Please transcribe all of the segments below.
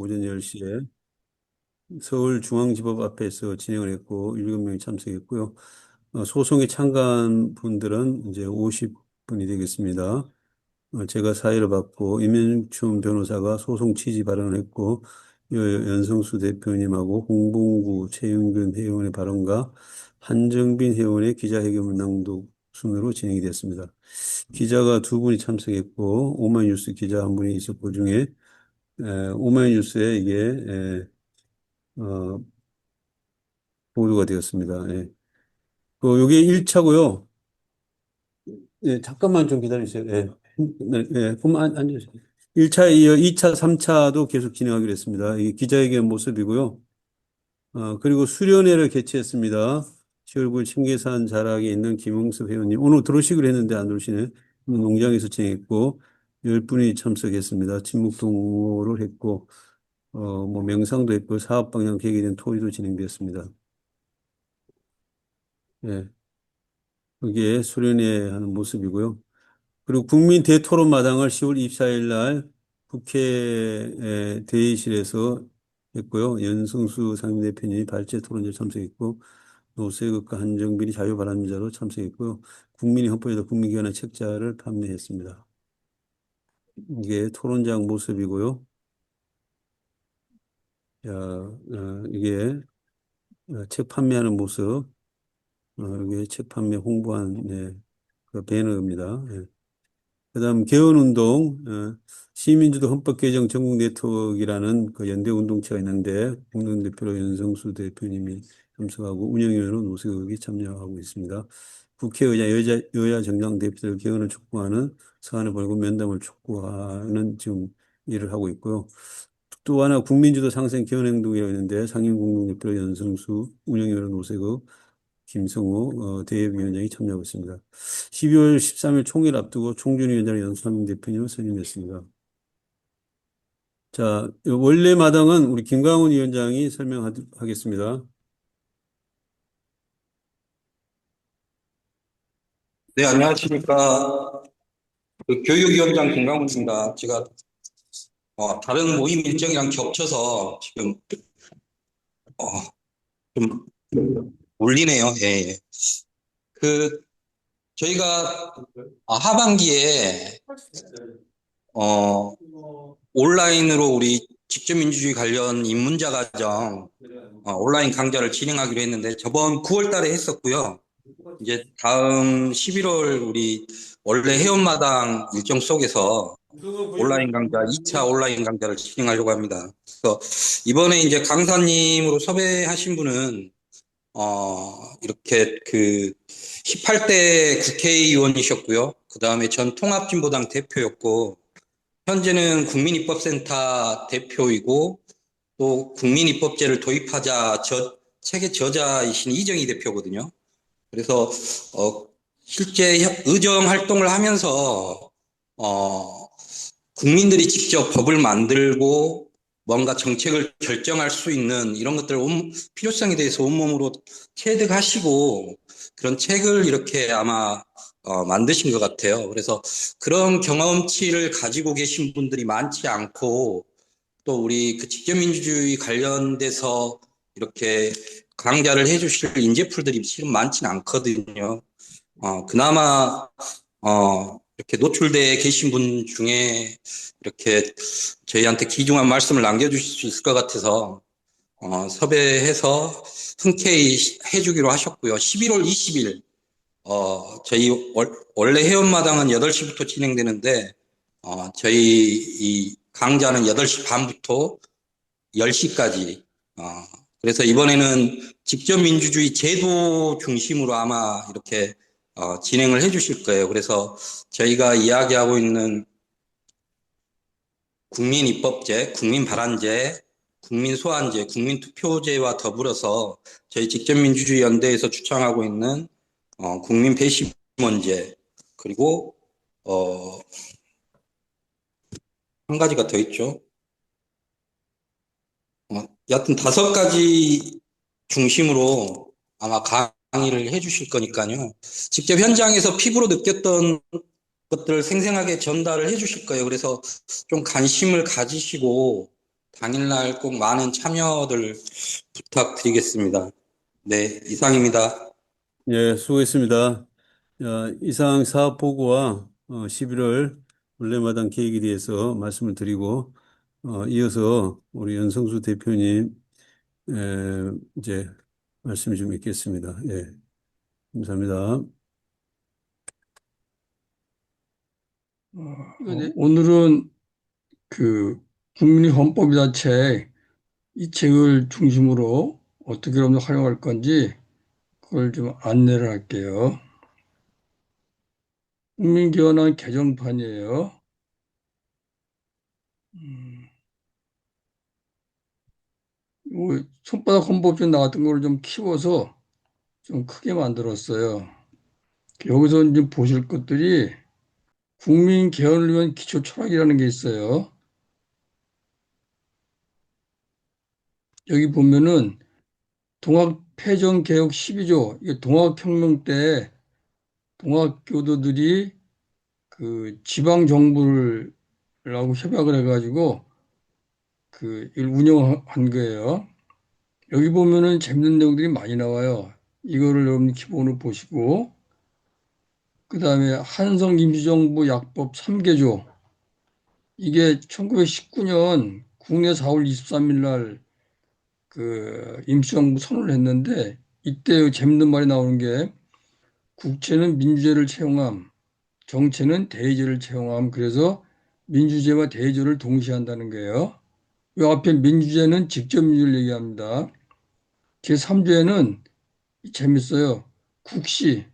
오전 10시에 서울중앙지법 앞에서 진행을 했고 7명이 참석했고요. 소송에 참가한 분들은 이제 50분이 되겠습니다. 제가 사회를 받고 임현춘 변호사가 소송 취지 발언을 했고 연성수 대표님하고 홍봉구 최윤근 회원의 발언과 한정빈 회원의 기자회견문 낭독 순으로 진행이 됐습니다. 기자가 두 분이 참석했고 오마이뉴스 기자 한 분이 있었고 중에 오마이뉴스에 이게 어, 보도가 되었습니다. 예. 요게 1차고요. 예, 잠깐만 좀 기다리세요. 예. 네, 예, 그럼 앉으세요. 1차 이어 2차, 3차도 계속 진행하기로 했습니다. 이게 기자회견 모습이고요. 그리고 수련회를 개최했습니다. 10월 9일 청계산 자락에 있는 김홍섭 회원님. 오늘 들어오시기로 했는데 안 들어오시네. 농장에서 진행했고, 10분이 참석했습니다. 친목동호를 했고, 뭐 명상도 했고, 사업 방향 계획에 대한 토의도 진행되었습니다. 예. 그게 수련회 하는 모습이고요. 그리고 국민 대토론 마당을 10월 24일 날 국회 대의실에서 했고요. 연승수 상임대표님이 발제 토론제 참석했고, 노세극과 한정빈이 자유발언자로 참석했고요. 국민이 헌법에다 국민기관의 책자를 판매했습니다. 이게 토론장 모습이고요. 자, 이게 책 판매하는 모습, 이게 책 판매 홍보한 그 배너입니다. 예. 그다음 개헌운동, 시민주도 헌법개정 전국 네트워크라는 그 연대 운동체가 있는데 공동대표로 연성수 대표님이 참석하고 운영위원으로 노세욱이 참여하고 있습니다. 국회의장 여야 정당 대표들 개헌을 촉구하는 서한을 보내고 면담을 촉구하는 지금 일을 하고 있고요. 또 하나 국민주도 상생 개헌행동이라고 있는데 상임공동대표 연성수 운영위원으로 노세욱 김성호 대외위원장이 참여하고 있습니다. 12월 13일 총회를 앞두고 총준위원장 연수삼 대표님을 선임했습니다. 자, 원래 마당은 우리 김광훈 위원장이 설명하겠습니다. 네, 안녕하십니까. 교육위원장 김강훈입니다. 제가 다른 모임 일정이랑 겹쳐서 지금 어, 좀 울리네요. 예, 예. 그 저희가 하반기에 어, 온라인으로 우리 직접민주주의 관련 입문자 과정 온라인 강좌를 진행하기로 했는데 저번 9월 달에 했었고요. 이제 다음 11월 우리 원래 회원마당 일정 속에서 온라인 강좌, 2차 온라인 강좌를 진행하려고 합니다. 그래서 이번에 이제 강사님으로 섭외하신 분은, 이렇게 18대 국회의원이셨고요. 그 다음에 전 통합진보당 대표였고, 현재는 국민입법센터 대표이고, 또 국민입법제를 도입하자 책의 저자이신 이정희 대표거든요. 그래서, 실제 의정 활동을 하면서, 국민들이 직접 법을 만들고 뭔가 정책을 결정할 수 있는 이런 것들 필요성에 대해서 온몸으로 체득하시고 그런 책을 이렇게 아마 만드신 것 같아요. 그래서 그런 경험치를 가지고 계신 분들이 많지 않고 또 우리 그 직접민주주의 관련돼서 이렇게 강좌를 해주실 인재풀들이 실은 많지는 않거든요. 그나마 이렇게 노출되어 계신 분 중에 이렇게 저희한테 귀중한 말씀을 남겨주실 수 있을 것 같아서 섭외해서 흔쾌히 해주기로 하셨고요. 11월 20일 저희 원래 회원마당은 8시부터 진행되는데 저희 이 강좌는 8시 반부터 10시까지 그래서 이번에는 직접 민주주의 제도 중심으로 아마 이렇게 진행을 해 주실 거예요. 그래서 저희가 이야기하고 있는 국민입법제, 국민발안제, 국민소환제, 국민투표제와 더불어서 저희 직접민주주의 연대에서 추천하고 있는 국민배심원제 그리고 한 가지가 더 있죠. 여하튼 5가지 중심으로 아마 강의를 해주실 거니까요. 직접 현장에서 피부로 느꼈던 것들을 생생하게 전달을 해주실 거예요. 그래서 좀 관심을 가지시고 당일날 꼭 많은 참여들 부탁드리겠습니다. 네, 이상입니다. 예, 수고했습니다. 이상 사업 보고와 11월 원래마당 계획에 대해서 말씀을 드리고, 이어서 우리 연성수 대표님, 이제 말씀 좀 있겠습니다. 예, 감사합니다. 오늘은 그 국민의 헌법이다 책, 이 책을 중심으로 어떻게 여러분 활용할 건지 그걸 좀 안내를 할게요. 국민기원안 개정판이에요. 손바닥 헌법에 나왔던 걸 좀 키워서 좀 크게 만들었어요. 여기서 이제 보실 것들이 국민 개헌을 위한 기초 철학이라는 게 있어요. 여기 보면은 동학패전개혁 12조, 이게 동학혁명 때 동학교도들이 그 지방 정부를 하고 협약을 해가지고 이걸 운영한 거예요. 여기 보면은 재밌는 내용들이 많이 나와요. 이거를 여러분 기본으로 보시고, 그 다음에 한성 임시정부 약법 3개조, 이게 1919년 국내 4월 23일 날 임시정부 선언을 했는데, 이때 재밌는 말이 나오는 게 국채는 민주제를 채용함, 정체는 대의제를 채용함. 그래서 민주제와 대의제를 동시에 한다는 거예요. 이 앞에 민주제는 직접 민주를 얘기합니다. 제3조에는 재밌어요. 국시.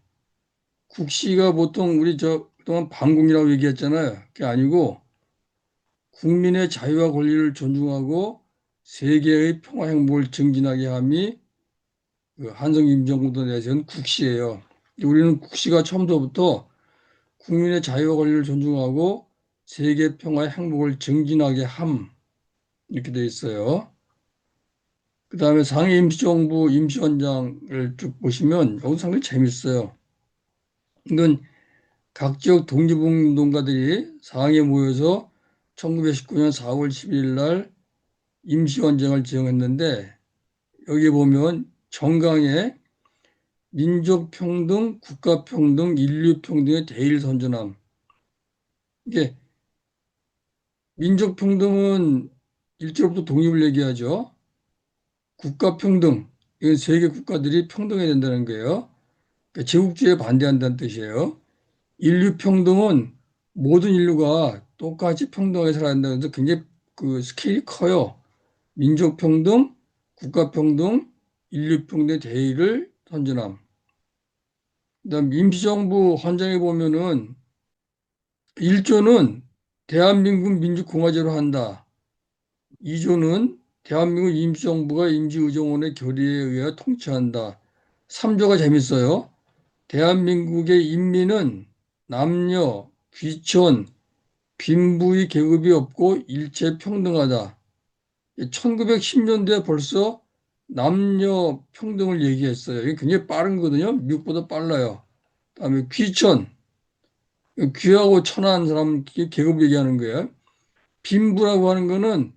국시가 보통 우리 그동안 반공이라고 얘기했잖아요. 그게 아니고 국민의 자유와 권리를 존중하고 세계의 평화 행복을 증진하게 함이 한성임정부도 내세운 국시예요. 우리는 국시가 처음부터 국민의 자유와 권리를 존중하고 세계 평화의 행복을 증진하게 함 이렇게 돼 있어요. 그 다음에 상해 임시정부 임시원장을 쭉 보시면 여기 상당히 재밌어요. 이건 각 지역 독립운동가들이 상해에 모여서 1919년 4월 11일 날 임시원장을 지정했는데 여기 보면 정강에 민족평등, 국가평등, 인류평등의 대의를 선전함. 이게 민족평등은 일제로부터 독립을 얘기하죠. 국가평등, 이건 세계 국가들이 평등해야 된다는 거예요. 그러니까 제국주의에 반대한다는 뜻이에요. 인류평등은 모든 인류가 똑같이 평등하게 살아야 한다는 데서 굉장히 스케일이 커요. 민족평등, 국가평등, 인류평등의 대의를 선전함. 그다음 임시정부 헌장에 보면은 1조는 대한민국 민주공화제로 한다. 2조는 대한민국 임시정부가 임시의정원의 결의에 의해 통치한다. 3조가 재밌어요. 대한민국의 인민은 남녀, 귀천, 빈부의 계급이 없고 일체 평등하다. 1910년대에 벌써 남녀 평등을 얘기했어요. 이게 굉장히 빠른 거거든요. 미국보다 빨라요. 그다음에 귀천, 귀하고 천한 사람 계급 얘기하는 거예요. 빈부라고 하는 거는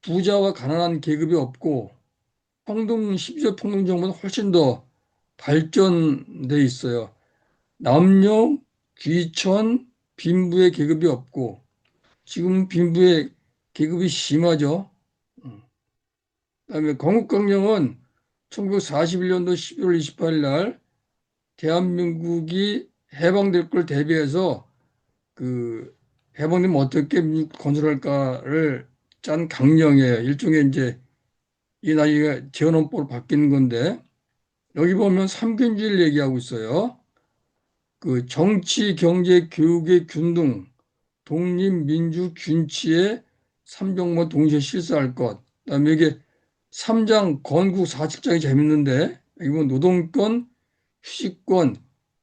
부자와 가난한 계급이 없고 평등 12조 평등 정부는 훨씬 더 발전돼 있어요. 남녀, 귀천, 빈부의 계급이 없고 지금 빈부의 계급이 심하죠. 그다음에 건국강령은 1941년도 12월 28일 날 대한민국이 해방될 걸 대비해서 해방되면 어떻게 민국 건설할까를 짠 강령이에요. 일종의 이제 이 나이가 재헌헌법으로 바뀌는 건데 여기 보면 삼균주의를 얘기하고 있어요. 정치, 경제, 교육의 균등, 독립, 민주, 균치의 삼종모 동시에 실시할 것. 그다음에 이게 3장 건국 4칙장이 재밌는데 여기 보면 노동권, 휴식권,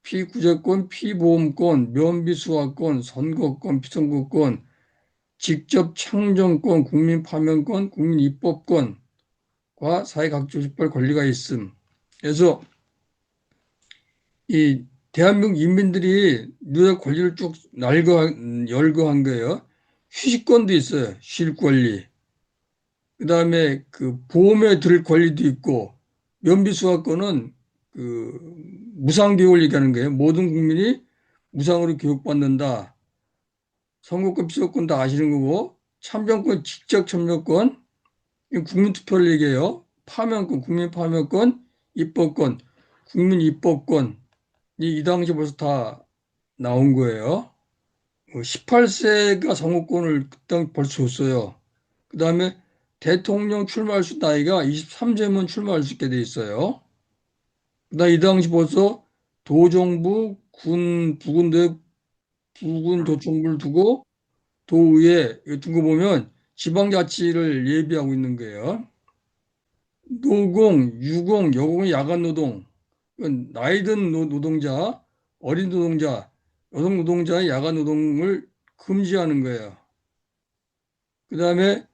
피구제권, 피보험권, 면비수화권, 선거권, 피선거권, 직접 창정권, 국민파면권, 국민입법권과 사회각조집할 권리가 있음. 그래서 이 대한민국 인민들이 누적 권리를 쭉 열거한 거예요. 휴식권도 있어요. 쉴 권리. 그다음에 그 보험에 들을 권리도 있고 면비수사권은 그 무상교육을 얘기하는 거예요. 모든 국민이 무상으로 교육받는다. 선거권, 피선권 다 아시는 거고 참정권, 직접 참정권, 이건 국민투표를 얘기해요. 파면권, 국민 파면권, 입법권, 국민 입법권 이 당시 벌써 다 나온 거예요. 18세가 선거권을 그때 벌써 줬어요. 그 다음에 대통령 출마할 수 나이가 23세면 출마할 수 있게 돼 있어요. 그다음 이 당시 벌써 도정부, 군, 부군 조총부를 두고 도의회 둔 거 보면 지방자치를 예비하고 있는 거예요. 노공, 유공, 여공의 야간 노동, 이건 나이 든 노동자, 어린 노동자, 여성 노동자의 야간 노동을 금지하는 거예요. 그 다음에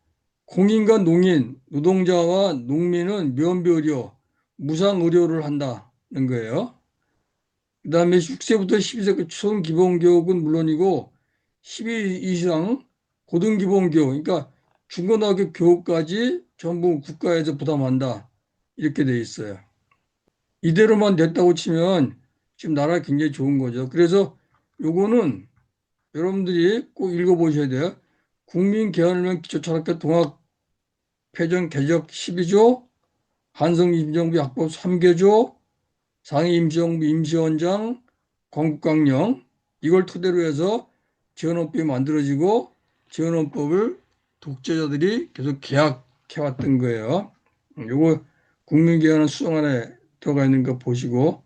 공인과 농인, 노동자와 농민은 면비의료, 무상의료를 한다는 거예요. 그 다음에 6세부터 12세 초등기본교육은 물론이고 12 이상 고등기본교육, 그러니까 중고등학교 교육까지 전부 국가에서 부담한다. 이렇게 돼 있어요. 이대로만 됐다고 치면 지금 나라 굉장히 좋은 거죠. 그래서 요거는 여러분들이 꼭 읽어보셔야 돼요. 국민개헌을 위한 기초철학과 동학개정 개적 12조, 한성임시정부 약법 3개조, 상임임시정부 임시원장, 건국강령 이걸 토대로 해서 재헌헌법이 만들어지고 재헌헌법을 독재자들이 계속 개혁해왔던 거예요. 요거 국민개헌 수정안에 들어가 있는 거 보시고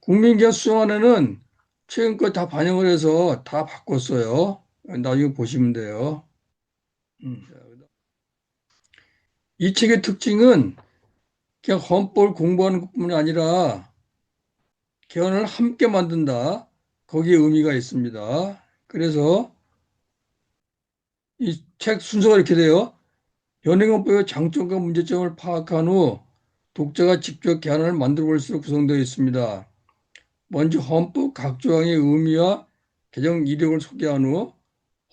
국민개헌 수정안에는 최근까지 다 반영을 해서 다 바꿨어요. 나중에 보시면 돼요. 이 책의 특징은 그냥 헌법을 공부하는 것뿐만 아니라 개헌을 함께 만든다. 거기에 의미가 있습니다. 그래서 이 책 순서가 이렇게 돼요. 현행헌법의 장점과 문제점을 파악한 후 독자가 직접 개헌을 만들어 볼 수 구성되어 있습니다. 먼저 헌법 각 조항의 의미와 개정 이력을 소개한 후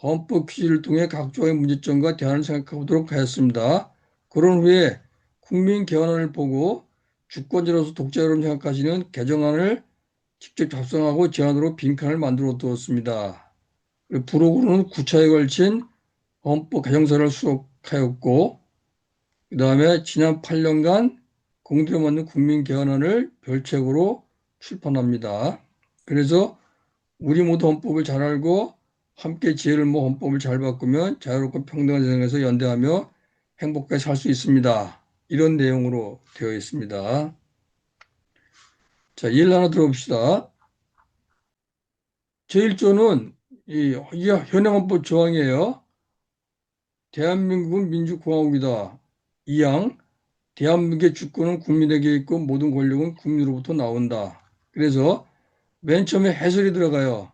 헌법 퀴즈를 통해 각 조항의 문제점과 대안을 생각해 보도록 하였습니다. 그런 후에 국민 개헌안을 보고 주권자로서 독자처럼 생각하시는 개정안을 직접 작성하고 제안으로 빈칸을 만들어 두었습니다. 부록으로는 9차에 걸친 헌법 개정사를 수록하였고 그 다음에 지난 8년간 공들여 만든 국민 개헌안을 별책으로 출판합니다. 그래서 우리 모두 헌법을 잘 알고 함께 지혜를 모아 헌법을 잘 바꾸면 자유롭고 평등한 세상에서 연대하며 행복하게 살 수 있습니다. 이런 내용으로 되어 있습니다. 자, 예를 하나 들어봅시다. 제1조는 이 현행헌법 조항이에요. 대한민국은 민주공화국이다. 2항 대한민국의 주권은 국민에게 있고 모든 권력은 국민으로부터 나온다. 그래서 맨 처음에 해설이 들어가요.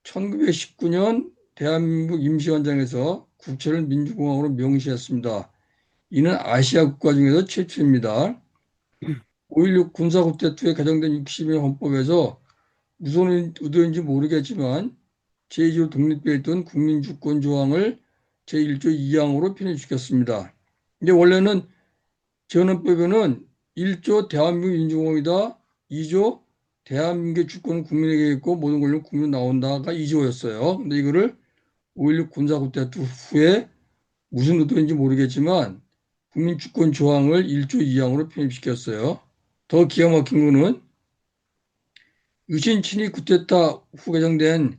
1919년 대한민국 임시헌장에서 국채를 민주공화국으로 명시했습니다. 이는 아시아 국가 중에서 최초입니다. 5.16 군사쿠데타 후에 개정된 60년 헌법에서 무슨 의도인지 모르겠지만 제2조 독립되어 있던 국민주권 조항을 제1조 2항으로 편입시켰습니다. 근데 원래는 재헌헌법에는 1조 대한민국 민주공화국이다. 2조 대한민국의 주권은 국민에게 있고 모든 권력은 국민으로 나온다가 2조였어요. 근데 이거를 5.16 군사쿠데타 후에 무슨 의도인지 모르겠지만 국민주권 조항을 1조 2항으로 편입시켰어요. 더 기가 막힌 거는 유신 친위 쿠데타 후 개정된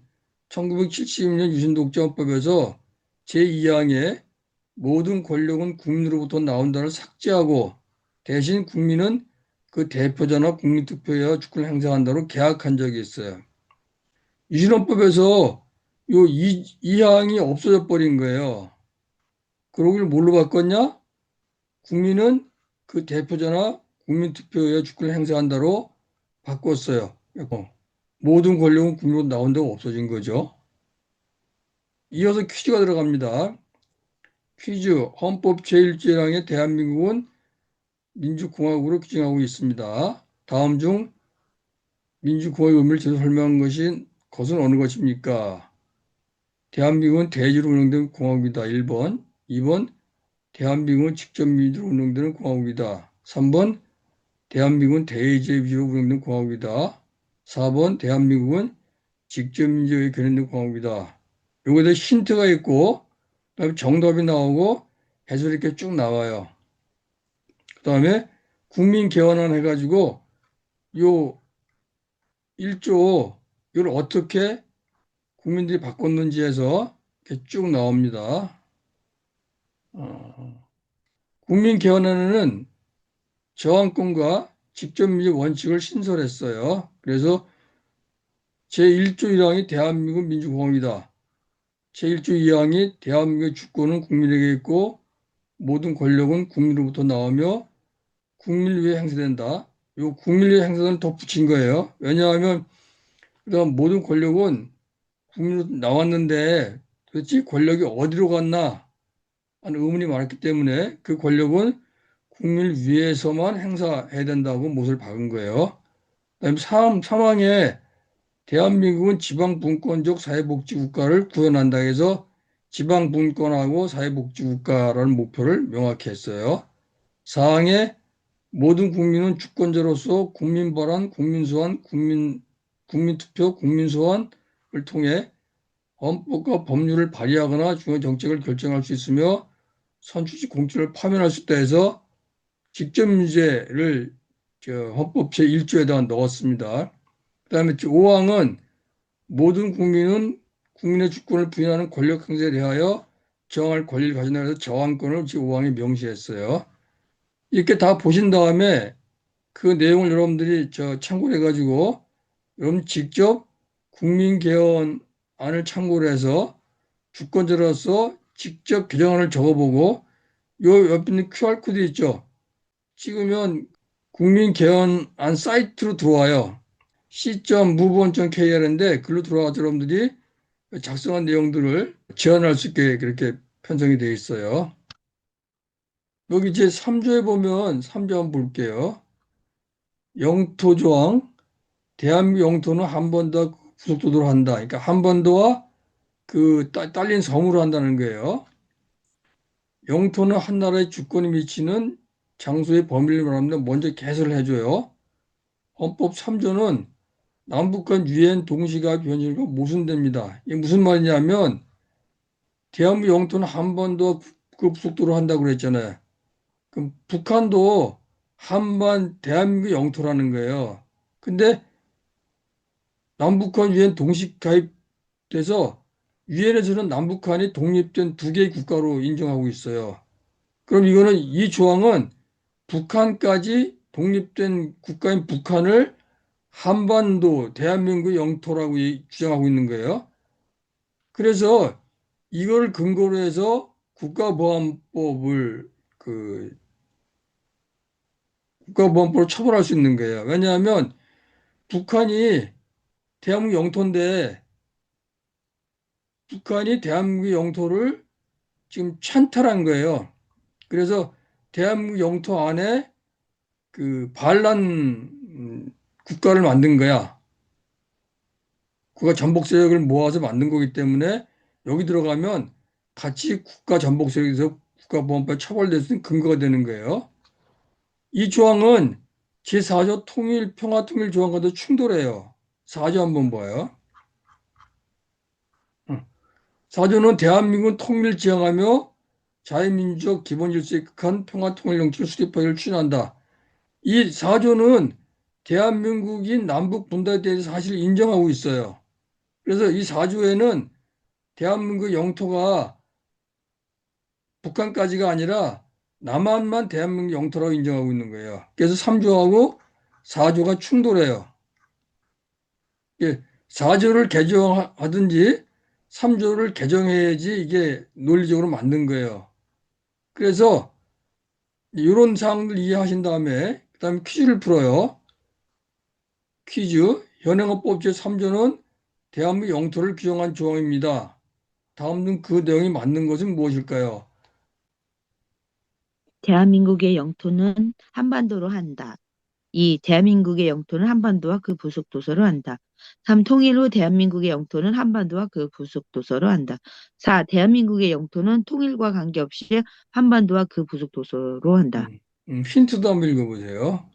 1970년 유신독재헌법에서 제2항에 모든 권력은 국민으로부터 나온다를 삭제하고 대신 국민은 그 대표자나 국민투표에 주권을 행사한다로 개혁한 적이 있어요. 유신헌법에서 요 2항이 없어져 버린 거예요. 그러길 뭘로 바꿨냐? 국민은 그 대표자나 국민투표에 주권을 행사한다로 바꿨어요. 모든 권력은 국민으로 나온다고 없어진 거죠. 이어서 퀴즈가 들어갑니다. 퀴즈, 헌법 제1조항에 대한민국은 민주공화국으로 규정하고 있습니다. 다음 중 민주공화국의 의미를 제대로 설명한 것은 어느 것입니까? 대한민국은 대의로 운영된 공화국이다. 1번. 2번. 대한민국은 직접민주로 운영되는 공화국이다. 3번 대한민국은 대의제 위주로 운영되는 공화국이다. 4번 대한민국은 직접민주주의 견인된 공화국이다. 요거에 대해 힌트가 있고 그다음에 정답이 나오고 해설이 이렇게 쭉 나와요. 그다음에 국민개헌안 해가지고 요 1조 이걸 어떻게 국민들이 바꿨는지 해서 이렇게 쭉 나옵니다. 국민개헌안에는 저항권과 직접민주 원칙을 신설했어요. 그래서 제1조 1항이 대한민국 민주공화국이다. 제1조 2항이 대한민국의 주권은 국민에게 있고 모든 권력은 국민으로부터 나오며 국민을 위해 행사된다. 이 국민을 위해 행사는 더 붙인 거예요. 왜냐하면 그다음 모든 권력은 국민으로 나왔는데 도대체 권력이 어디로 갔나 하는 의문이 많았기 때문에 그 권력은 국민을 위해서만 행사해야 된다고 못을 박은 거예요. 그다음에 3항에 대한민국은 지방분권적 사회복지국가를 구현한다 해서 지방분권하고 사회복지국가라는 목표를 명확히 했어요. 4항에 모든 국민은 주권자로서 국민발언, 국민소환, 국민투표, 국민소환을 통해 헌법과 법률을 발의하거나 중요 정책을 결정할 수 있으며 선출직 공천을 파면할 수 있다 해서 직접민주제를 헌법 제1조에다 넣었습니다. 그다음에 5항은 모든 국민은 국민의 주권을 부인하는 권력 행사에 대하여 저항할 권리를 가진다 해서 저항권을 제5항에 명시했어요. 이렇게 다 보신 다음에 그 내용을 여러분들이 참고를 해가지고 여러분 직접 국민개헌안을 참고를 해서 주권자로서 직접 개정안을 적어보고 요 옆에 있는 QR코드 있죠? 찍으면 국민개헌안 사이트로 들어와요. c.moveon.kr인데 글로 들어와서 여러분들이 작성한 내용들을 제안할 수 있게 그렇게 편성이 되어 있어요. 여기 이제 3조에 보면 3조 한번 볼게요. 영토조항, 대한민국 영토는 한반도와 부속도도로 한다. 그러니까 한반도와 그 딸린 섬으로 한다는 거예요. 영토는 한 나라의 주권이 미치는 장소의 범위를 말합니다. 먼저 개설을 해줘요. 헌법 3조는 남북한 유엔 동시가입 현실과 모순됩니다. 이게 무슨 말이냐면 대한민국 영토는 한반도와 그 부속도로 한다고 그랬잖아요. 그럼 북한도 대한민국 영토라는 거예요. 근데 남북한 유엔 동시 가입돼서 유엔에서는 남북한이 독립된 두 개의 국가로 인정하고 있어요. 그럼 이거는 이 조항은 북한까지 독립된 국가인 북한을 한반도 대한민국 영토라고 주장하고 있는 거예요. 그래서 이걸 근거로 해서 국가보안법으로 처벌할 수 있는 거예요. 왜냐하면 북한이 대한민국 영토인데 북한이 대한민국 영토를 지금 찬탈한 거예요. 그래서 대한민국 영토 안에 그 반란 국가를 만든 거야. 국가 전복 세력을 모아서 만든 거기 때문에 여기 들어가면 같이 국가 전복 세력에서 국가보안법에 처벌될 수 있는 근거가 되는 거예요. 이 조항은 제4조 평화통일 조항과도 충돌해요. 4조 한번 봐요. 4조는 대한민국은 통일을 지향하며 자유민주적 기본질서에 극한 평화통일 정치를 수립하기를 추진한다. 이 4조는 대한민국이 남북 분단에 대해서 사실 인정하고 있어요. 그래서 이 4조에는 대한민국 영토가 북한까지가 아니라 남한만 대한민국 영토라고 인정하고 있는 거예요. 그래서 3조하고 4조가 충돌해요. 4조를 개정하든지 3조를 개정해야지 이게 논리적으로 맞는 거예요. 그래서 이런 사항들 이해하신 다음에 그다음에 퀴즈를 풀어요. 퀴즈. 현행헌법 제3조는 대한민국 영토를 규정한 조항입니다. 다음 중 그 내용이 맞는 것은 무엇일까요? 대한민국의 영토는 한반도로 한다. 2. 대한민국의 영토는 한반도와 그 부속 도서로 한다. 3. 통일 후 대한민국의 영토는 한반도와 그 부속 도서로 한다. 4. 대한민국의 영토는 통일과 관계없이 한반도와 그 부속 도서로 한다. 힌트도 한번 읽어보세요.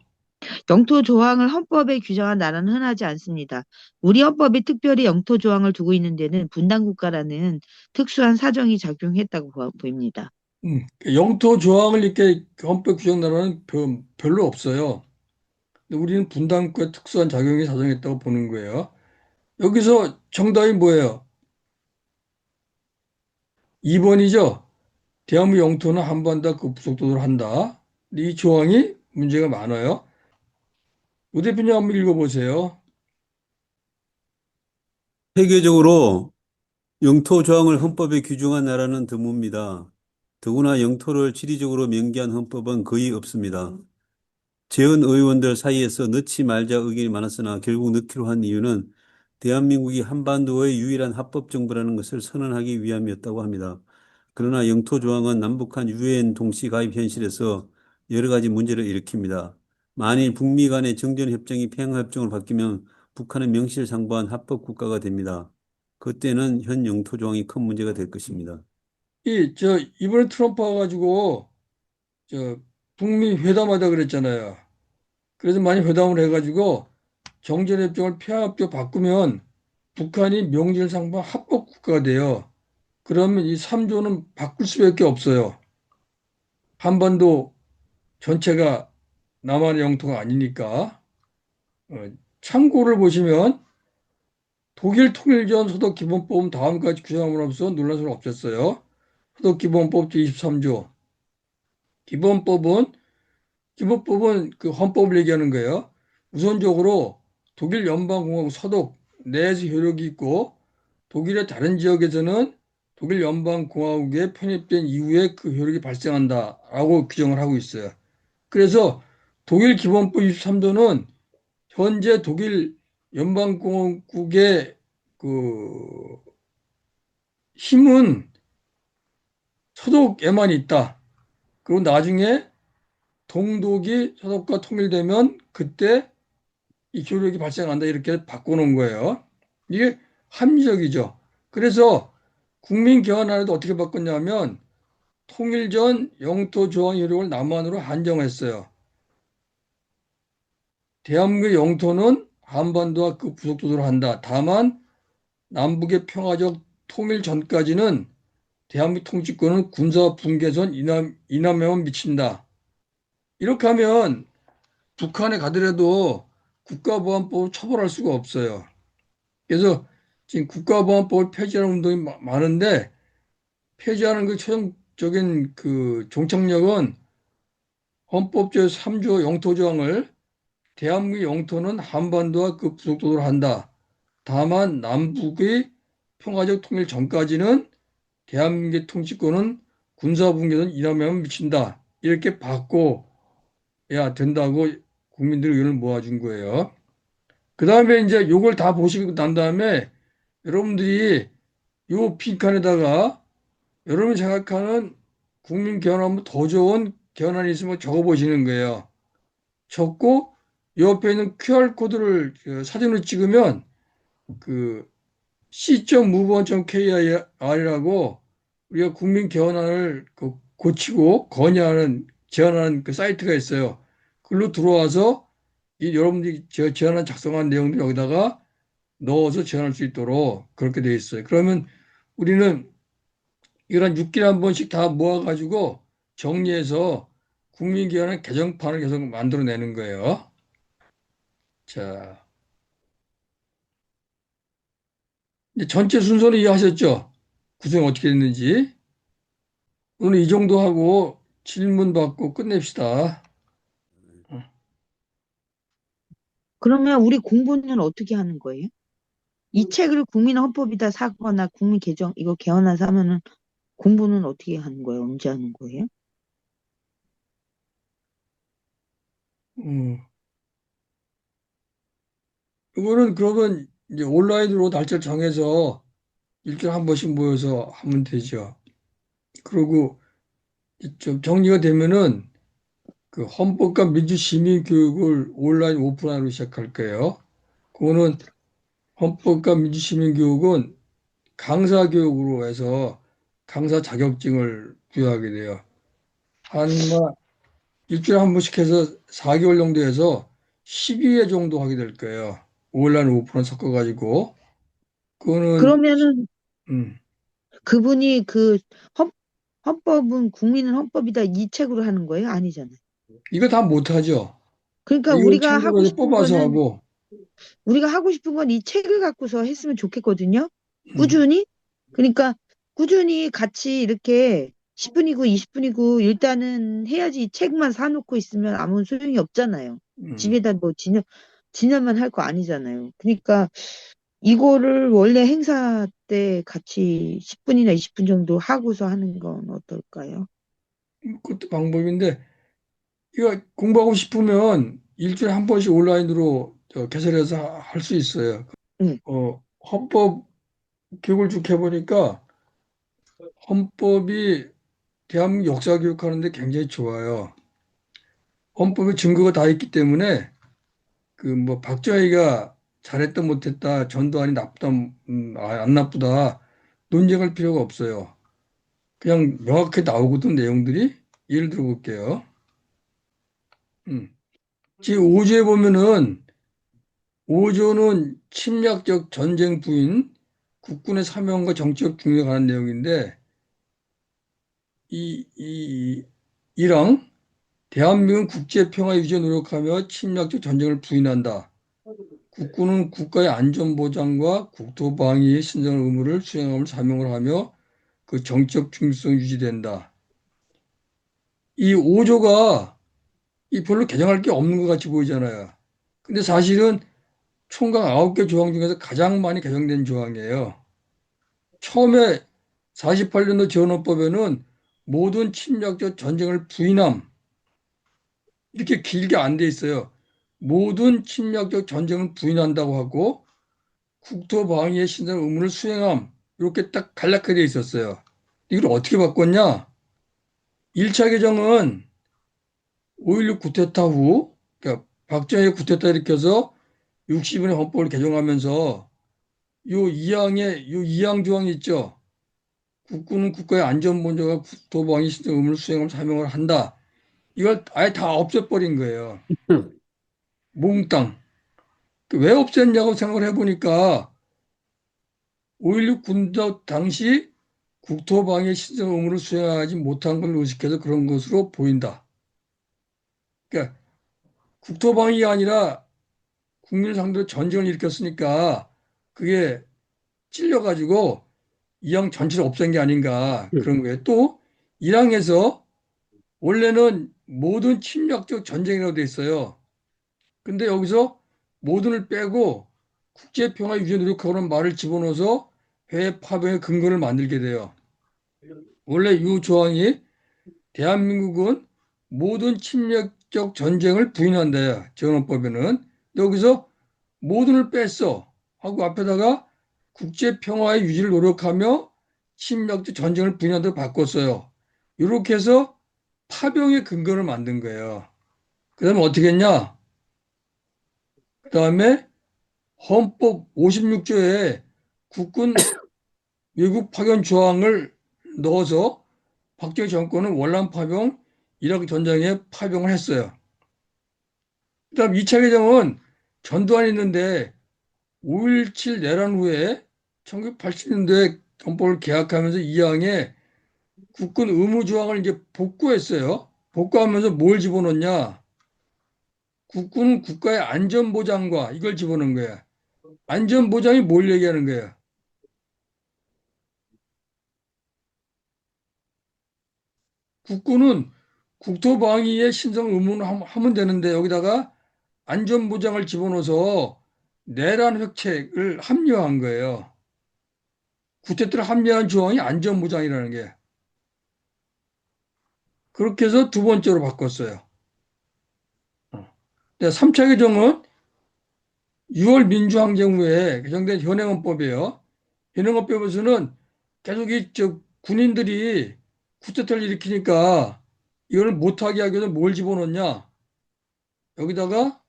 영토 조항을 헌법에 규정한 나라는 흔하지 않습니다. 우리 헌법이 특별히 영토 조항을 두고 있는 데는 분단국가라는 특수한 사정이 작용했다고 보입니다. 영토 조항을 이렇게 헌법 규정 나라는 별로 없어요. 근데 우리는 분단국가의 특수한 작용이 작용했다고 보는 거예요. 여기서 정답이 뭐예요? 2번이죠. 대한민국 영토는 한반도와 그 부속 도서로 한다. 이 조항이 문제가 많아요. 우 대표님 한번 읽어보세요. 세계적으로 영토 조항을 헌법에 규정한 나라는 드뭅니다. 더구나 영토를 지리적으로 명기한 헌법은 거의 없습니다. 재헌 의원들 사이에서 넣지 말자 의견이 많았으나 결국 넣기로 한 이유는 대한민국이 한반도의 유일한 합법 정부라는 것을 선언하기 위함이었다고 합니다. 그러나 영토 조항은 남북한 유엔 동시 가입 현실에서 여러 가지 문제를 일으킵니다. 만일 북미 간의 정전협정이 평화협정으로 바뀌면 북한은 명실상부한 합법 국가가 됩니다. 그때는 현 영토 조항이 큰 문제가 될 것입니다. 이번에 트럼프 와가지고, 북미 회담하자 그랬잖아요. 그래서 많이 회담을 해가지고, 정전협정을 평화협정 바꾸면 북한이 명실상부한 합법 국가가 돼요. 그러면 이 3조는 바꿀 수밖에 없어요. 한반도 전체가 남한의 영토가 아니니까. 참고를 보시면 독일 통일 전 소득기본법은 다음까지 규정함으로써 논란을 없앴어요. 소득기본법 제23조. 기본법은 그 헌법을 얘기하는 거예요. 우선적으로 독일 연방공화국 서독 내에서 효력이 있고 독일의 다른 지역에서는 독일 연방공화국에 편입된 이후에 그 효력이 발생한다라고 규정을 하고 있어요. 그래서 독일 기본법 23조는 현재 독일 연방공화국의 그 힘은 서독에만 있다. 그리고 나중에 동독이 서독과 통일되면 그때 이 효력이 발생한다. 이렇게 바꿔놓은 거예요. 이게 합리적이죠. 그래서 국민 개헌안에도 어떻게 바꿨냐면 통일 전 영토 조항 효력을 남한으로 한정했어요. 대한민국의 영토는 한반도와 그 부속도서로 한다. 다만 남북의 평화적 통일 전까지는 대한민국 통치권은 군사 분계선 이남에만 미친다. 이렇게 하면 북한에 가더라도 국가보안법을 처벌할 수가 없어요. 그래서 지금 국가보안법을 폐지하는 운동이 많은데 폐지하는 그 최종적인 그 종착역은 헌법 제3조 영토조항을 대한민국의 영토는 한반도와 그 부속도서로 한다. 다만 남북의 평화적 통일 전까지는 대한민국의 통치권은 군사분계선 이남에만 미친다. 이렇게 바꿔야 된다고 국민들 의견을 모아준 거예요. 그 다음에 이제 요걸 다 보시고 난 다음에 여러분들이 요 빈칸에다가 여러분이 생각하는 국민 개헌하면 더 좋은 개헌안이 있으면 적어 보시는 거예요. 적고 옆에 있는 QR코드를 사진으로 찍으면 그 c.moveon.kr이라고 우리가 국민 개헌안을 고치고 건의하는 제안하는 그 사이트가 있어요. 글로 들어와서 여러분들이 제안안 작성한 내용들 여기다가 넣어서 제안할 수 있도록 그렇게 돼 있어요. 그러면 우리는 이런 6개월에 한 번씩 다 모아가지고 정리해서 국민 개헌의 개정판을 계속 만들어내는 거예요. 자, 이제 전체 순서는 이해하셨죠? 구성 어떻게 됐는지. 오늘 이 정도 하고 질문 받고 끝냅시다. 그러면 우리 공부는 어떻게 하는 거예요? 이 책을 국민 헌법이다 사거나 국민 개정 이거 개헌안 사면은 공부는 어떻게 하는 거예요? 언제 하는 거예요? 음, 이거는 그러면 이제 온라인으로 날짜를 정해서 일주일에 한 번씩 모여서 하면 되죠. 그리고 좀 정리가 되면은 그 헌법과 민주시민교육을 온라인 오프라인으로 시작할 거예요. 그거는 헌법과 민주시민교육은 강사 교육으로 해서 강사 자격증을 부여하게 돼요. 한 일주일에 한 번씩 해서 4개월 정도 해서 12회 정도 하게 될 거예요. 온라인 오프라인 섞어가지고. 그거는, 그러면은 음, 그분이 그 헌, 헌법은 국민은 헌법이다 이 책으로 하는 거예요? 아니잖아요. 이거 다 못하죠. 그러니까 이걸 참고해서 뽑아서 하고, 우리가 하고 싶은 건 이 책을 갖고서 했으면 좋겠거든요. 음, 꾸준히. 그러니까 꾸준히 같이 이렇게 10분이고 20분이고 일단은 해야지 이 책만 사놓고 있으면 아무 소용이 없잖아요. 음. 집에다 뭐 진열만 할 거 아니잖아요. 그러니까 이거를 원래 행사 때 같이 10분이나 20분 정도 하고서 하는 건 어떨까요? 그것도 방법인데, 이거 공부하고 싶으면 일주일에 한 번씩 온라인으로 개설해서 할 수 있어요. 응. 헌법 교육을 쭉 해보니까 헌법이 대한민국 역사 교육하는데 굉장히 좋아요. 헌법에 증거가 다 있기 때문에 그 뭐 박정희가 잘했다 못했다 전두환이 나쁘다 안 나쁘다 논쟁할 필요가 없어요. 그냥 명확하게 나오거든 내용들이. 예를 들어 볼게요. 음. 제5조에 보면은 5조는 침략적 전쟁 부인 국군의 사명과 정치적 중요에 관한 내용인데 이 1항 대한민국은 국제 평화 유지에 노력하며 침략적 전쟁을 부인한다. 국군은 국가의 안전보장과 국토방위의 신성 의무를 수행함을 사명을 하며 그 정치적 중립성이 유지된다. 이 5조가 이 별로 개정할 게 없는 것 같이 보이잖아요. 근데 사실은 총각 9개 조항 중에서 가장 많이 개정된 조항이에요. 처음에 48년도 지원헌법에는 모든 침략적 전쟁을 부인함 이렇게 길게 안 돼 있어요. 모든 침략적 전쟁을 부인한다고 하고 국토방위의 신성 의무를 수행함 이렇게 딱 간략하게 돼 있었어요. 이걸 어떻게 바꿨냐? 1차 개정은 5.16 쿠데타 후 그러니까 박정희 쿠데타 일으켜서 60인의 헌법을 개정하면서 요 2항 조항이 있죠. 국군은 국가의 안전보장과 국토방위 신성 의무를 수행하면 사명을 한다. 이걸 아예 다 없애버린 거예요. 몽땅. 왜 없앴냐고 생각을 해보니까 5.16 군사 당시 국토방위 신성 의무를 수행하지 못한 걸 의식해서 그런 것으로 보인다. 그러니까 국토방위가 아니라 국민을 상대로 전쟁을 일으켰으니까 그게 찔려가지고 이항 전체를 없앤 게 아닌가 그런 거예요. 또 1항에서 원래는 모든 침략적 전쟁이라고 돼 있어요. 근데 여기서 모든을 빼고 국제평화 유지에 노력하고는 말을 집어넣어서 해외 파병의 근거를 만들게 돼요. 원래 이 조항이 대한민국은 모든 침략적 전쟁을 부인한다. 정헌법에는 여기서 모든을 뺐어 하고 앞에다가 국제평화의 유지를 노력하며 침략적 전쟁을 부인한다고 바꿨어요. 이렇게 해서 파병의 근거를 만든 거예요. 그 다음에 어떻게 했냐? 그 다음에 헌법 56조에 국군 외국 파견 조항을 넣어서 박정희 정권은 월남 파병, 이라크 전쟁에 파병을 했어요. 그다음 2차 개정은 전두환이 있는데 5.17 내란 후에 1980년도에 헌법을 개혁하면서 2항에 국군 의무 조항을 이제 복구했어요. 복구하면서 뭘 집어넣냐? 국군은 국가의 안전보장과 이걸 집어넣은 거야. 안전보장이 뭘 얘기하는 거야? 국군은 국토방위의 신성 의무를 하면 되는데 여기다가 안전보장을 집어넣어서 내란 획책을 합리화한 거예요. 구태타를 합리화한 조항이 안전보장이라는 게. 그렇게 해서 두 번째로 바꿨어요. 3차 개정은 6월 민주항쟁 후에 개정된 현행헌법이에요. 현행헌법에서는 계속 군인들이 쿠데타를 일으키니까 이걸 못하게 하기 위해서 뭘 집어넣냐? 여기다가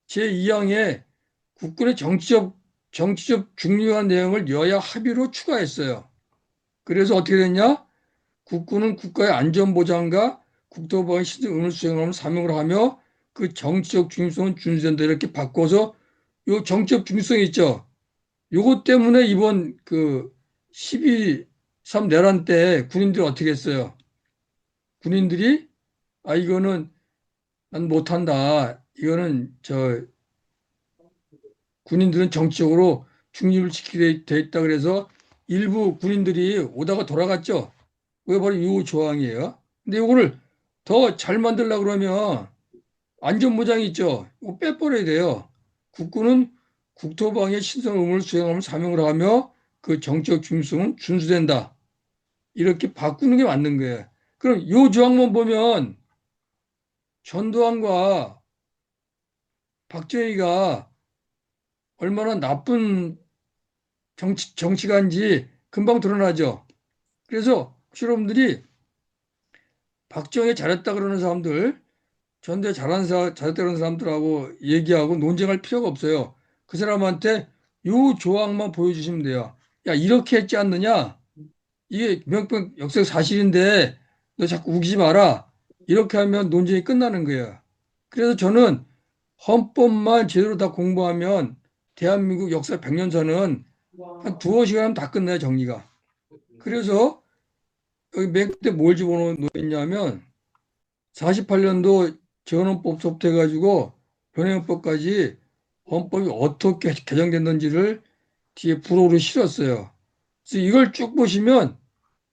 제2항에 국군의 정치적 중요한 내용을 여야 합의로 추가했어요. 그래서 어떻게 됐냐? 국군은 국가의 안전보장과 국토보안 시설 의무를 수행하는 사명을 하며 그 정치적 중립성은 준수된다 이렇게 바꿔서 요 정치적 중립성이 있죠. 요것 때문에 이번 그 12.3 내란 때 군인들이 어떻게 했어요? 군인들이 이거는 난 못한다. 이거는 군인들은 정치적으로 중립을 지키게 돼 있다 그래서 일부 군인들이 오다가 돌아갔죠. 그게 바로 이 조항이에요. 근데 이거를 더 잘 만들려고 그러면 안전보장이 있죠. 이거 빼버려야 돼요. 국군은 국토방위의 신성 의무를 수행하면 사명을 하며 그 정치적 중립성은 준수된다. 이렇게 바꾸는 게 맞는 거예요. 그럼 이 조항만 보면 전두환과 박정희가 얼마나 나쁜 정치가인지 금방 드러나죠. 그래서 혹시 여러분들이 박정희 잘했다 그러는 사람들, 전대 잘했다 그러는 사람들하고 얘기하고 논쟁할 필요가 없어요. 그 사람한테 요 조항만 보여주시면 돼요. 야, 이렇게 했지 않느냐? 이게 명백 역사 사실인데 너 자꾸 우기지 마라. 이렇게 하면 논쟁이 끝나는 거예요. 그래서 저는 헌법만 제대로 다 공부하면 대한민국 역사 100년사는 한 두어 시간 하면 다 끝나요, 정리가. 그래서 여기 맨 끝에 뭘 집어넣었냐면 48년도 재헌헌법부터 해가지고 변형헌법까지 헌법이 어떻게 개정됐는지를 뒤에 부록으로 실었어요. 그래서 이걸 쭉 보시면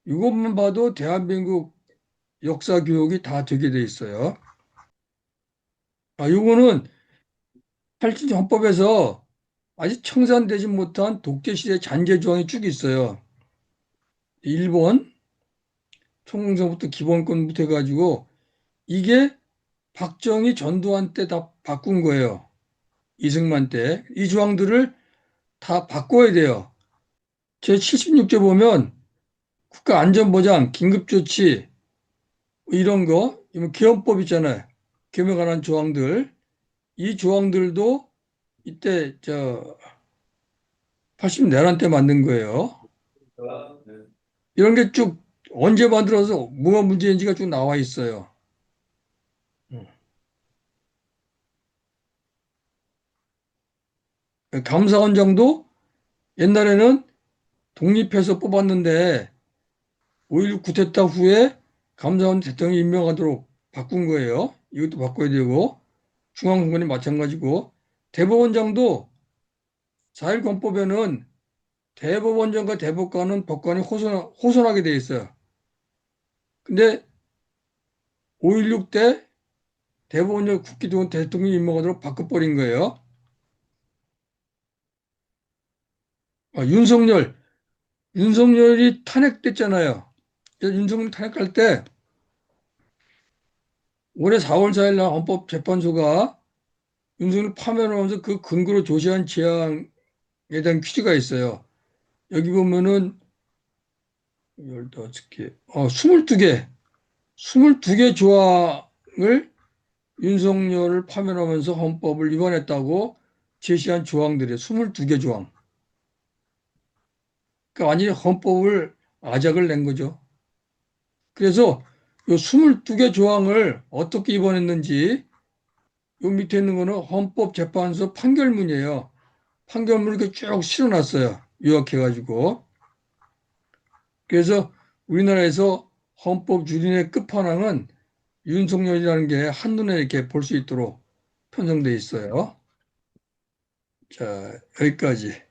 이것만 봐도 대한민국 역사 교육이 다 되게 돼 있어요. 요거는 87년 헌법에서 아직 청산되지 못한 독재시대 잔재 조항이 쭉 있어요. 일본 총공서부터 기본권부터 해가지고 이게 박정희 전두환 때 다 바꾼 거예요. 이승만 때. 이 조항들을 다 바꿔야 돼요. 제 76조 보면 국가안전보장, 긴급조치 이런 거, 기헌법 있잖아요. 기업에 관한 조항들. 이 조항들도 이때 80 내란 때 만든 거예요. 이런 게 쭉 언제 만들어서 뭐가 문제인지가 쭉 나와 있어요. 감사원장도 옛날에는 독립해서 뽑았는데 5.16 쿠데타 후에 감사원 대통령이 임명하도록 바꾼 거예요. 이것도 바꿔야 되고 중앙선관위 마찬가지고 대법원장도 4.1 권법에는 대법원장과 대법관은 법관이 호선하게 돼 있어요. 근데 5.16 때 대법원장 국기도 대통령이 임명하도록 바꿔버린 거예요. 윤석열이 탄핵됐잖아요. 윤석열 탄핵할 때 올해 4월 4일 날 헌법재판소가 윤석열 파면하면서 그 근거로 조시한 재앙에 대한 퀴즈가 있어요. 여기 보면은 15개, 22개 조항을 윤석열을 파면하면서 헌법을 위반했다고 제시한 조항들이에요. 22개 조항. 그러니까 완전히 헌법을 아작을 낸 거죠. 그래서 이 22개 조항을 어떻게 위반했는지 요 밑에 있는 거는 헌법재판소 판결문이에요. 판결문을 이렇게 쭉 실어놨어요. 요약해가지고. 그래서 우리나라에서 헌법 유린의 끝판왕은 윤석열이라는 게 한눈에 이렇게 볼 수 있도록 편성돼 있어요. 자, 여기까지.